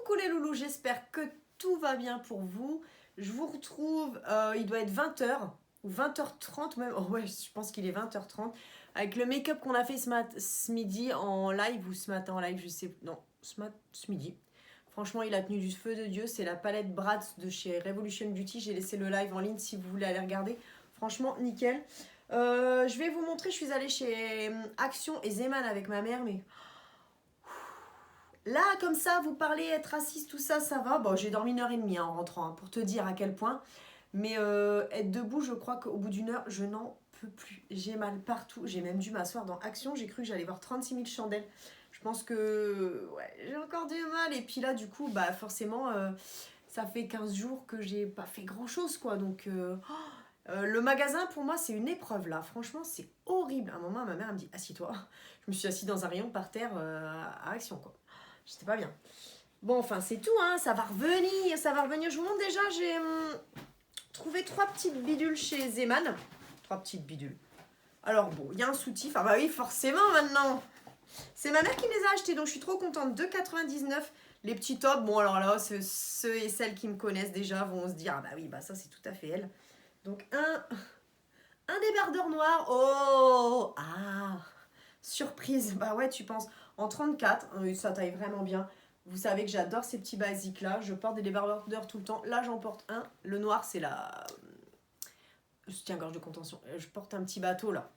Coucou les loulous, j'espère que tout va bien pour vous. Je vous retrouve, il doit être 20h ou 20h30 même. Oh ouais, je pense qu'il est 20h30. Avec le make-up qu'on a fait ce midi en live ou ce matin en live, je sais. Non, ce midi. Franchement, il a tenu du feu de Dieu. C'est la palette Bratz de chez Revolution Beauty. J'ai laissé le live en ligne si vous voulez aller regarder. Franchement, nickel. Je vais vous montrer, je suis allée chez Action et Zeman avec ma mère, mais là, comme ça, vous parlez, être assise, tout ça, ça va. Bon, j'ai dormi 1h30 en rentrant, pour te dire à quel point. Mais être debout, je crois qu'au bout d'une heure, je n'en peux plus. J'ai mal partout. J'ai même dû m'asseoir dans Action. J'ai cru que j'allais voir 36 000 chandelles. Je pense que ouais, j'ai encore du mal. Et puis là, du coup, bah forcément, ça fait 15 jours que j'ai pas fait grand-chose, quoi. Donc, le magasin, pour moi, c'est une épreuve, là. Franchement, c'est horrible. À un moment, ma mère elle me dit, assis-toi. Je me suis assise dans un rayon par terre à Action, quoi. J'étais pas bien. Bon, enfin, c'est tout, hein. Ça va revenir, ça va revenir. Je vous montre déjà, j'ai trouvé 3 petites bidules chez Zeman. 3 petites bidules. Alors, bon, il y a un soutif. Ah bah oui, forcément, maintenant. C'est ma mère qui me les a achetés, donc je suis trop contente. 2,99. Les petits tops, bon, alors là, ceux et celles qui me connaissent déjà vont se dire, ah bah oui, bah ça, c'est tout à fait elle. Donc, un débardeur noir. Oh, ah, surprise. Bah ouais, tu penses. En 34, ça taille vraiment bien. Vous savez que j'adore ces petits basiques là. Je porte des débardeurs tout le temps. Là, j'en porte un. Le noir, c'est le soutien-gorge de contention. Je porte un petit bateau là.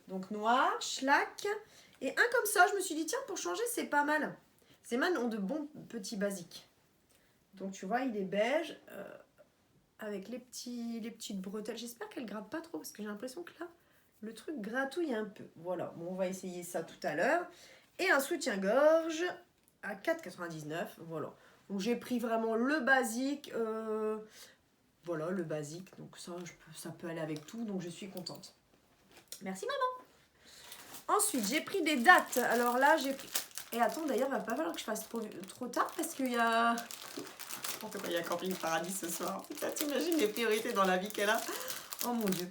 Donc noir, schlack. Et un comme ça, je me suis dit, tiens, pour changer, c'est pas mal. Ces man ont de bons petits basiques. Donc tu vois, il est beige. Avec les petites bretelles. J'espère qu'elle gratte pas trop parce que j'ai l'impression que là, le truc gratouille un peu. Voilà, bon, on va essayer ça tout à l'heure. Et un soutien-gorge à 4,99. Voilà. Donc j'ai pris vraiment le basique. Voilà, le basique. Donc ça peut aller avec tout. Donc je suis contente. Merci maman. Ensuite, j'ai pris des dates. Alors là, j'ai pris... Et attends, d'ailleurs, il va pas falloir que je fasse trop tard parce qu'il y a... Il y a Camping Paradis ce soir. Putain, t'imagines les priorités dans la vie qu'elle a. Oh mon Dieu.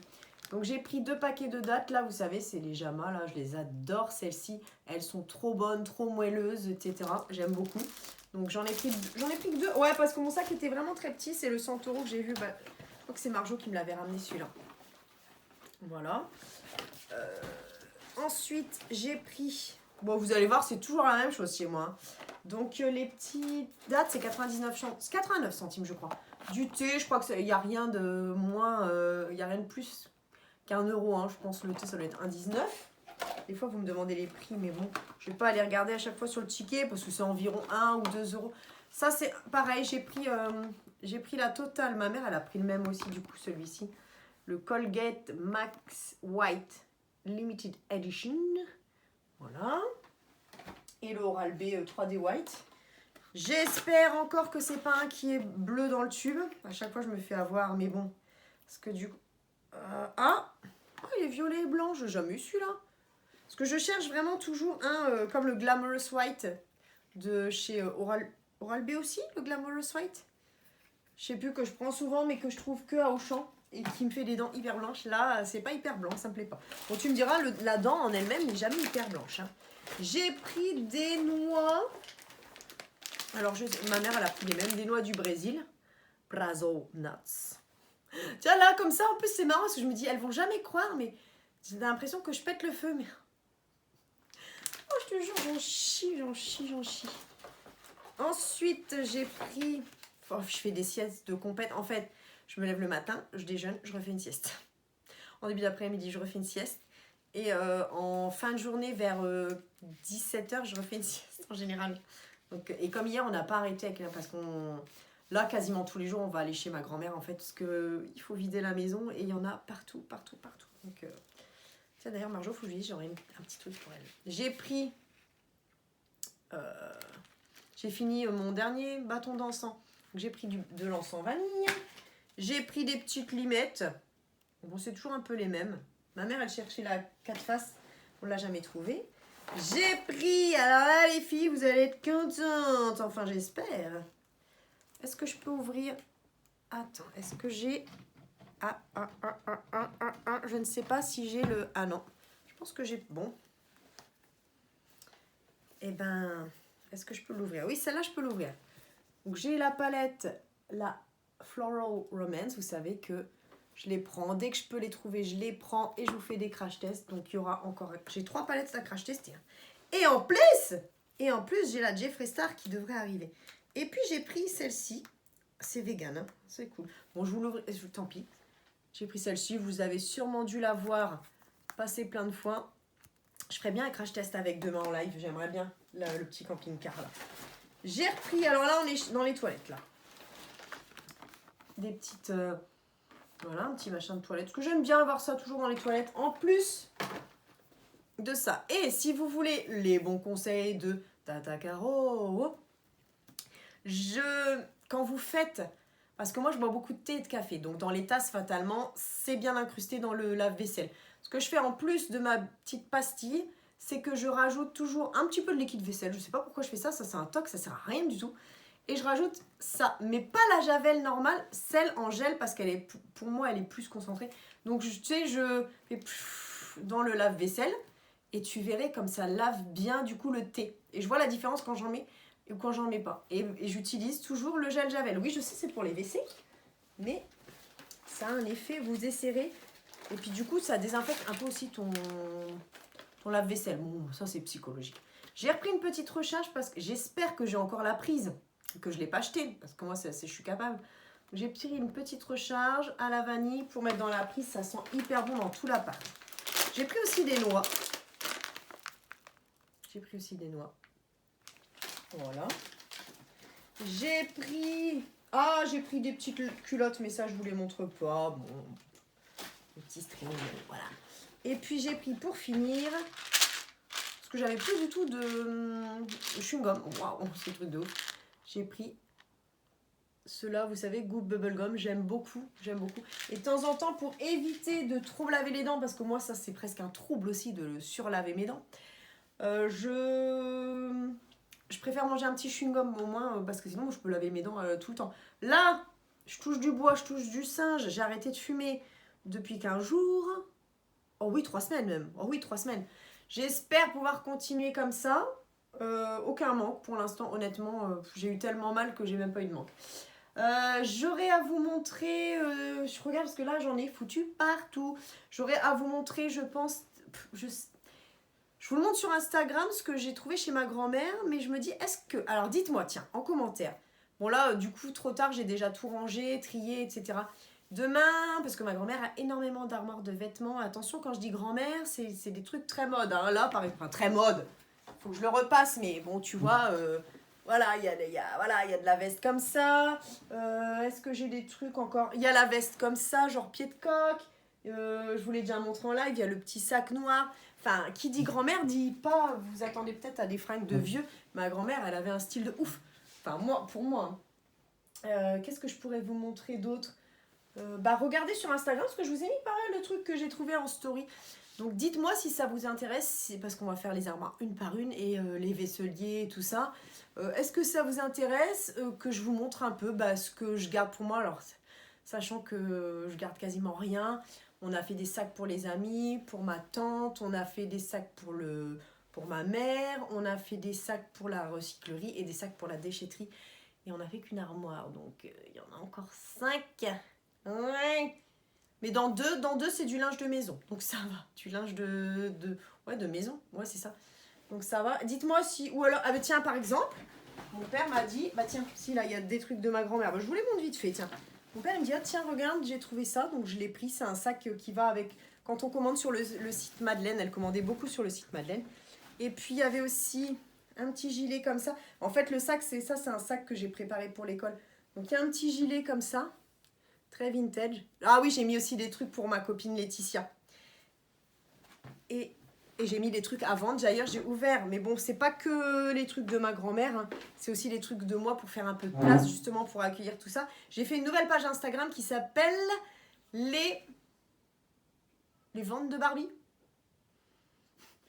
Donc j'ai pris 2 paquets de dattes. Là, vous savez, c'est les Jama. Là, je les adore, celles-ci. Elles sont trop bonnes, trop moelleuses, etc. J'aime beaucoup. Donc j'en ai pris que 2. Ouais, parce que mon sac était vraiment très petit. C'est le 100 € que j'ai vu. Bah, je crois que c'est Marjo qui me l'avait ramené celui-là. Voilà. Ensuite, j'ai pris... Bon, vous allez voir, c'est toujours la même chose chez moi. Donc, les petites dates, c'est 89 centimes, je crois. Du thé, je crois qu'il n'y a rien de moins... Il n'y a rien de plus qu'1 euro. Hein. Je pense le thé, ça doit être 1,19. Des fois, vous me demandez les prix, mais bon, je ne vais pas aller regarder à chaque fois sur le ticket parce que c'est environ 1 ou 2 euros. Ça, c'est pareil, j'ai pris la totale. Ma mère, elle a pris le même aussi, du coup, celui-ci. Le Colgate Max White Limited Edition. Voilà. Et le Oral-B 3D White. J'espère encore que c'est pas un qui est bleu dans le tube. À chaque fois, je me fais avoir, mais bon. Parce que du coup... il est violet et blanc. Je n'ai jamais eu celui-là. Parce que je cherche vraiment toujours un comme le Glamorous White de chez Oral-B aussi, le Glamorous White. Je sais plus, que je prends souvent, mais que je trouve que à Auchan. Et qui me fait des dents hyper blanches. Là, c'est pas hyper blanc, ça me plaît pas. Bon, tu me diras, la dent en elle-même n'est jamais hyper blanche. Hein. J'ai pris des noix. Alors, ma mère, elle a pris les mêmes, des noix du Brésil. Brazil Nuts. Tiens, là, comme ça, en plus, c'est marrant, parce que je me dis, elles vont jamais croire, mais j'ai l'impression que je pète le feu, mais... Oh, je te jure, j'en chie. Ensuite, j'ai pris... Oh, je fais des siestes de compète. En fait... Je me lève le matin, je déjeune, je refais une sieste. En début d'après-midi, je refais une sieste. Et en fin de journée, vers 17h, je refais une sieste en général. Donc, et comme hier, on n'a pas arrêté parce qu'on... Là, quasiment tous les jours, on va aller chez ma grand-mère, en fait, parce qu'il faut vider la maison et il y en a partout. Donc, tiens, d'ailleurs, Marjo, il faut que je lui dise, j'aurai un petit truc pour elle. J'ai pris... j'ai fini mon dernier bâton d'encens. J'ai pris de l'encens vanille. J'ai pris des petites limettes. Bon, c'est toujours un peu les mêmes. Ma mère, elle cherchait la 4 faces. On ne l'a jamais trouvée. J'ai pris... Alors là, les filles, vous allez être contentes. Enfin, j'espère. Est-ce que je peux ouvrir... Attends, est-ce que j'ai... Je ne sais pas si j'ai le... Ah non. Je pense que j'ai... Bon. Eh ben... Est-ce que je peux l'ouvrir? Oui, celle-là, je peux l'ouvrir. Donc j'ai la palette, la Floral Romance, vous savez que je les prends, dès que je peux les trouver, je les prends et je vous fais des crash tests. Donc il y aura encore, j'ai 3 palettes à crash tester. Et en plus, j'ai la Jeffree Star qui devrait arriver. Et puis j'ai pris celle-ci, c'est vegan, hein, c'est cool. Bon, je vous l'ouvre, tant pis. J'ai pris celle-ci, vous avez sûrement dû la voir passer plein de fois. Je ferais bien un crash test avec demain en live, j'aimerais bien le petit camping-car là. J'ai repris, alors là on est dans les toilettes là. Des petites, voilà, un petit machin de toilette. Parce que j'aime bien avoir ça toujours dans les toilettes. En plus de ça. Et si vous voulez les bons conseils de Tata Caro, quand vous faites, parce que moi je bois beaucoup de thé et de café, donc dans les tasses fatalement, c'est bien incrusté dans le lave-vaisselle. Ce que je fais en plus de ma petite pastille, c'est que je rajoute toujours un petit peu de liquide vaisselle. Je sais pas pourquoi je fais ça, ça c'est un toc, ça sert à rien du tout. Et je rajoute ça, mais pas la javel normale, celle en gel, parce qu'elle est, pour moi, elle est plus concentrée. Donc, tu sais, je fais dans le lave-vaisselle, et tu verrais comme ça lave bien, du coup, le thé. Et je vois la différence quand j'en mets ou quand j'en mets pas. Et j'utilise toujours le gel javel. Oui, je sais, c'est pour les WC, mais ça a un effet, vous essayerez. Et puis, du coup, ça désinfecte un peu aussi ton lave-vaisselle. Bon, ça, c'est psychologique. J'ai repris une petite recharge parce que j'espère que j'ai encore la prise, que je ne l'ai pas acheté, parce que moi, je suis capable. J'ai pris une petite recharge à la vanille pour mettre dans la prise. Ça sent hyper bon dans tout l'appart. J'ai pris aussi des noix. Voilà. J'ai pris des petites culottes, mais ça, je ne vous les montre pas. Bon, des petits strings, voilà. Et puis, j'ai pris pour finir, parce que j'avais plus du tout de chewing-gum. Waouh, c'est le truc de ouf. J'ai pris ceux-là, vous savez, Goop Bubblegum, j'aime beaucoup. Et de temps en temps, pour éviter de trop laver les dents, parce que moi, ça, c'est presque un trouble aussi de surlaver mes dents, je préfère manger un petit chewing-gum au moins, parce que sinon, je peux laver mes dents tout le temps. Là, je touche du bois, je touche du singe, j'ai arrêté de fumer depuis 15 jours. Oh oui, 3 semaines même. Oh oui, 3 semaines. J'espère pouvoir continuer comme ça. Aucun manque pour l'instant, honnêtement. J'ai eu tellement mal que j'ai même pas eu de manque. J'aurais à vous montrer, je regarde parce que là j'en ai foutu partout. J'aurais à vous montrer, je pense, je vous le montre sur Instagram, ce que j'ai trouvé chez ma grand-mère, mais je me dis, est-ce que... Alors dites-moi, tiens, en commentaire. Bon là, du coup, trop tard, j'ai déjà tout rangé, trié, etc. Demain, parce que ma grand-mère a énormément d'armoires de vêtements. Attention, quand je dis grand-mère, c'est des trucs très mode. Hein. Là, par exemple, très mode. Faut que je le repasse, mais bon, tu vois... Voilà, il y a de la veste comme ça. Est-ce que j'ai des trucs encore? Il y a la veste comme ça, genre pied de coq. Je vous l'ai déjà montré en live. Il y a le petit sac noir. Enfin, qui dit grand-mère dit pas... Vous attendez peut-être à des fringues de vieux. Ma grand-mère, elle avait un style de ouf. Enfin, pour moi. Qu'est-ce que je pourrais vous montrer d'autre? Regardez sur Instagram, parce que je vous ai mis pareil le truc que j'ai trouvé en story. Donc dites-moi si ça vous intéresse, c'est parce qu'on va faire les armoires une par une et les vaisseliers et tout ça. Est-ce que ça vous intéresse que je vous montre un peu ce que je garde pour moi? Alors, sachant que je garde quasiment rien. On a fait des sacs pour les amis, pour ma tante, on a fait des sacs pour ma mère, on a fait des sacs pour la recyclerie et des sacs pour la déchetterie. Et on n'a fait qu'une armoire, donc il y en a encore 5. Ouais. Mais dans deux c'est du linge de maison. Donc ça va. Du linge de maison. Ouais, c'est ça. Donc ça va. Dites-moi si... Ou alors... Ah bah tiens, par exemple, mon père m'a dit... Bah tiens, si là, il y a des trucs de ma grand-mère. Bah, je vous les montre vite fait, tiens. Mon père il me dit, ah tiens, regarde, j'ai trouvé ça. Donc je l'ai pris. C'est un sac qui va avec... Quand on commande sur le site Madeleine, elle commandait beaucoup sur le site Madeleine. Et puis il y avait aussi un petit gilet comme ça. En fait, le sac, c'est un sac que j'ai préparé pour l'école. Donc il y a un petit gilet comme ça. Très vintage. Ah oui, j'ai mis aussi des trucs pour ma copine Laetitia. Et j'ai mis des trucs à vendre. D'ailleurs, j'ai ouvert. Mais bon, c'est pas que les trucs de ma grand-mère. Hein. C'est aussi les trucs de moi pour faire un peu de place, justement, pour accueillir tout ça. J'ai fait une nouvelle page Instagram qui s'appelle les ventes de Barbie.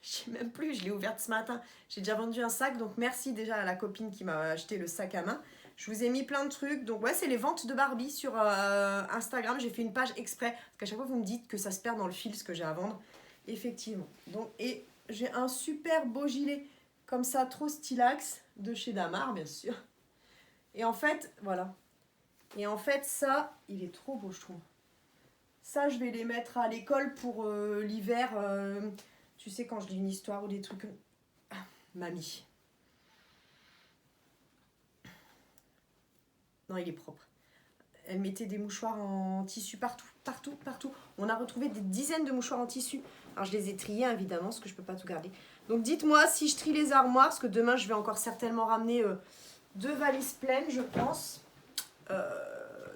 Je sais même plus, je l'ai ouverte ce matin. J'ai déjà vendu un sac, donc merci déjà à la copine qui m'a acheté le sac à main. Je vous ai mis plein de trucs. Donc ouais, c'est les ventes de Barbie sur Instagram. J'ai fait une page exprès. Parce qu'à chaque fois, vous me dites que ça se perd dans le fil, ce que j'ai à vendre. Effectivement. Donc, et j'ai un super beau gilet comme ça, trop stylax, de chez Damar, bien sûr. Et en fait, voilà. Et en fait, ça, il est trop beau, je trouve. Ça, je vais les mettre à l'école pour l'hiver. Tu sais, quand je lis une histoire ou des trucs... Ah, mamie. Non, il est propre. Elle mettait des mouchoirs en tissu partout, partout, partout. On a retrouvé des dizaines de mouchoirs en tissu. Alors, je les ai triés, évidemment, parce que je ne peux pas tout garder. Donc, dites-moi si je trie les armoires, parce que demain, je vais encore certainement ramener 2 valises pleines, je pense.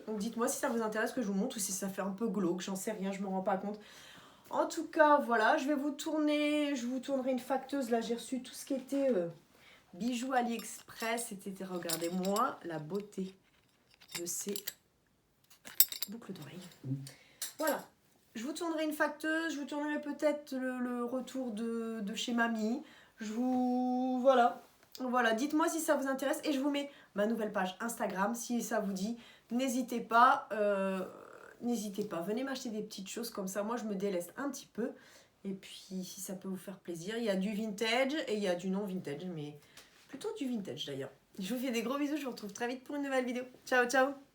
Donc, dites-moi si ça vous intéresse que je vous montre ou si ça fait un peu glauque. J'en sais rien, je ne me rends pas compte. En tout cas, voilà, je vous tournerai une facteuse. Là, j'ai reçu tout ce qui était bijoux AliExpress, etc. Regardez-moi la beauté de ces boucles d'oreilles. Voilà, je vous tournerai une facteuse, je vous tournerai peut-être le retour de chez mamie. Voilà, dites-moi si ça vous intéresse et je vous mets ma nouvelle page Instagram si ça vous dit. N'hésitez pas, venez m'acheter des petites choses comme ça. Moi, je me délaisse un petit peu. Et puis, si ça peut vous faire plaisir, il y a du vintage et il y a du non vintage, mais plutôt du vintage d'ailleurs. Je vous fais des gros bisous, je vous retrouve très vite pour une nouvelle vidéo. Ciao, ciao!